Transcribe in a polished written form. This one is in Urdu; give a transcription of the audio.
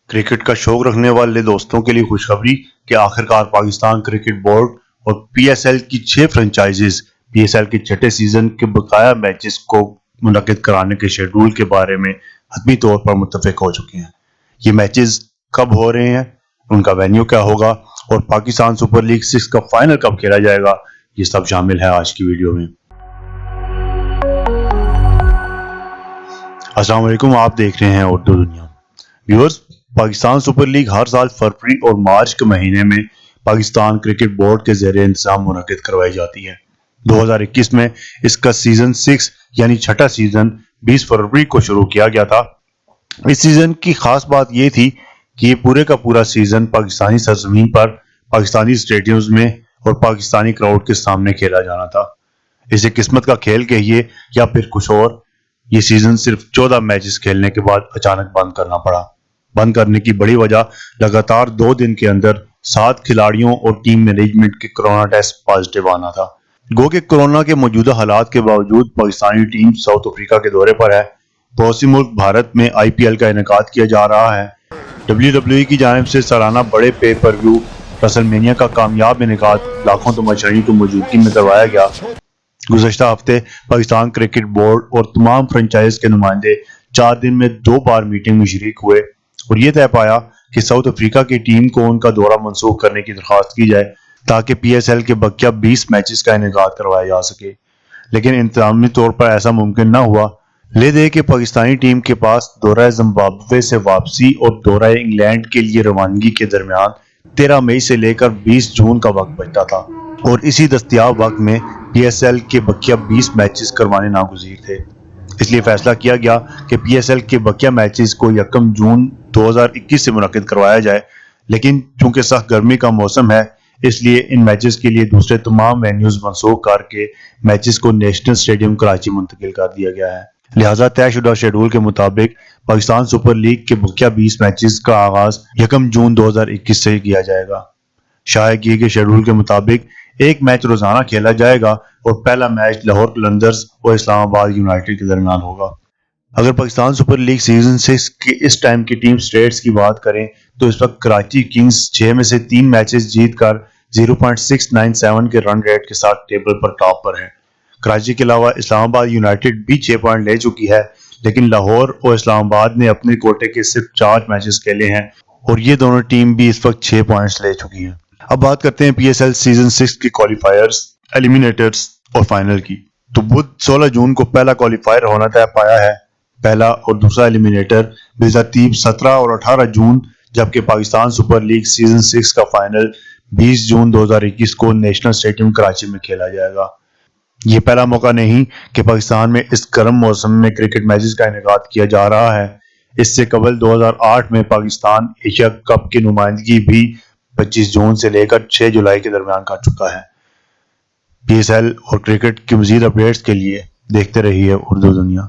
کرکٹ کا شوق رکھنے والے دوستوں کے لیے خوشخبری کہ آخرکار پاکستان کرکٹ بورڈ اور پی ایس ایل کی 6 فرنچائزز پی ایس ایل کے چھٹے سیزن کے بقایا میچز کو منعقد کرانے کے شیڈول کے بارے میں حتمی طور پر متفق ہو چکے ہیں۔ یہ میچز کب ہو رہے ہیں، ان کا وینیو کیا ہوگا اور پاکستان سپر لیگ 6 کا فائنل کب کھیلا جائے گا، یہ سب شامل ہے آج کی ویڈیو میں۔ السلام علیکم، آپ دیکھ رہے ہیں اردو دنیا۔ ویورز، پاکستان سپر لیگ ہر سال فروری اور مارچ کے مہینے میں پاکستان کرکٹ بورڈ کے زیر انتظام منعقد کروائی جاتی ہے۔ 2021 میں اس کا سیزن 6 یعنی چھٹا سیزن 20 فروری کو شروع کیا گیا تھا۔ اس سیزن کی خاص بات یہ تھی کہ یہ پورے کا پورا سیزن پاکستانی سرزمین پر، پاکستانی اسٹیڈیمز میں اور پاکستانی کراؤڈ کے سامنے کھیلا جانا تھا۔ اسے قسمت کا کھیل کہیے یا پھر کچھ اور، یہ سیزن صرف 14 میچز کھیلنے کے بعد اچانک بند کرنا پڑا۔ بند کرنے کی بڑی وجہ لگاتار 2 دن کے اندر 7 کھلاڑیوں اور ٹیم مینجمنٹ کے کرونا ٹیسٹ پازیٹیو آنا تھا۔ گو کہ کورونا کے موجودہ حالات کے باوجود پاکستانی ٹیم ساؤتھ افریقہ کے دورے پر ہے۔ پڑوسی ملک بھارت میں آئی پی ایل کا انعقاد کیا جا رہا ہے۔ WWE کی جانب سے سالانہ بڑے پے پر ویو رسل مینیا کا کامیاب انعقاد لاکھوں تماشائیوں کی موجودگی میں کروایا گیا۔ گزشتہ ہفتے پاکستان کرکٹ بورڈ اور تمام فرنچائز کے نمائندے 4 دن میں 2 بار میٹنگ میں شریک ہوئے اور یہ طے پایا کہ ساؤتھ افریقہ کی ٹیم کو ان کا دورہ منسوخ کرنے کی درخواست کی جائے تاکہ پی ایس ایل کے بقیہ 20 میچز کا انعقاد کروایا جا سکے، لیکن انتظامی طور پر ایسا ممکن نہ ہوا۔ لے دے کہ پاکستانی ٹیم کے پاس دورہ زمبابوے سے واپسی اور دورہ انگلینڈ کے لیے روانگی کے درمیان 13 مئی سے لے کر 20 جون کا وقت بچتا تھا اور اسی دستیاب وقت میں پی ایس ایل کے بقیہ 20 میچز کروانے ناگزیر تھے۔ اس لیے فیصلہ کیا گیا کہ پی ایس ایل کے بقیہ میچز کو 1 جون 2021 سے منعقد کروایا جائے، لیکن چونکہ سخت گرمی کا موسم ہے اس لیے ان میچز کے لیے دوسرے تمام وینیوز منسوخ کر کے میچز کو نیشنل اسٹیڈیم کراچی منتقل کر دیا گیا ہے۔ لہٰذا طے شدہ شیڈول کے مطابق پاکستان سپر لیگ کے بقیہ 20 میچز کا آغاز 1 جون 2021 سے کیا جائے گا۔ شائع کیے گئے شیڈول کے مطابق ایک میچ روزانہ کھیلا جائے گا اور پہلا میچ لاہور قلندرز اور اسلام آباد یونائیٹڈ کے درمیان ہوگا۔ اگر پاکستان سپر لیگ سیزن 6 کے اس ٹائم کی ٹیم سٹیٹس کی بات کریں تو اس وقت کراچی کنگز 6 میں سے 3 میچز جیت کر 0.697 کے رن ریٹ کے ساتھ ٹیبل پر ٹاپ پر ہے۔ کراچی کے علاوہ اسلام آباد یونائیٹڈ بھی 6 پوائنٹ لے چکی ہے، لیکن لاہور اور اسلام آباد نے اپنے کوٹے کے صرف 4 میچز کھیلے ہیں اور یہ دونوں ٹیم بھی اس وقت 6 پوائنٹس لے چکی ہیں۔ اب بات کرتے ہیں پی ایس ایل سیزن 6 کے کوالیفائرز، ایلیمینیٹرز اور فائنل کی۔ تو بدھ 16 جون کو پہلا کوالیفائر ہونا طے پایا ہے۔ پہلا اور دوسرا ایلیمینیٹر بترتیب 17 اور 18 جون، جبکہ پاکستان سپر لیگ سیزن 6 کا فائنل 20 جون 2021 کو نیشنل اسٹیڈیم کراچی میں کھیلا جائے گا۔ یہ پہلا موقع نہیں کہ پاکستان میں اس گرم موسم میں کرکٹ میچز کا انعقاد کیا جا رہا ہے۔ اس سے قبل 2008 میں پاکستان ایشیا کپ کی نمائندگی بھی 25 جون سے لے کر 6 جولائی کے درمیان کر چکا ہے۔ پی ایس ایل اور کرکٹ کی مزید اپڈیٹس کے لیے دیکھتے رہیے اردو دنیا۔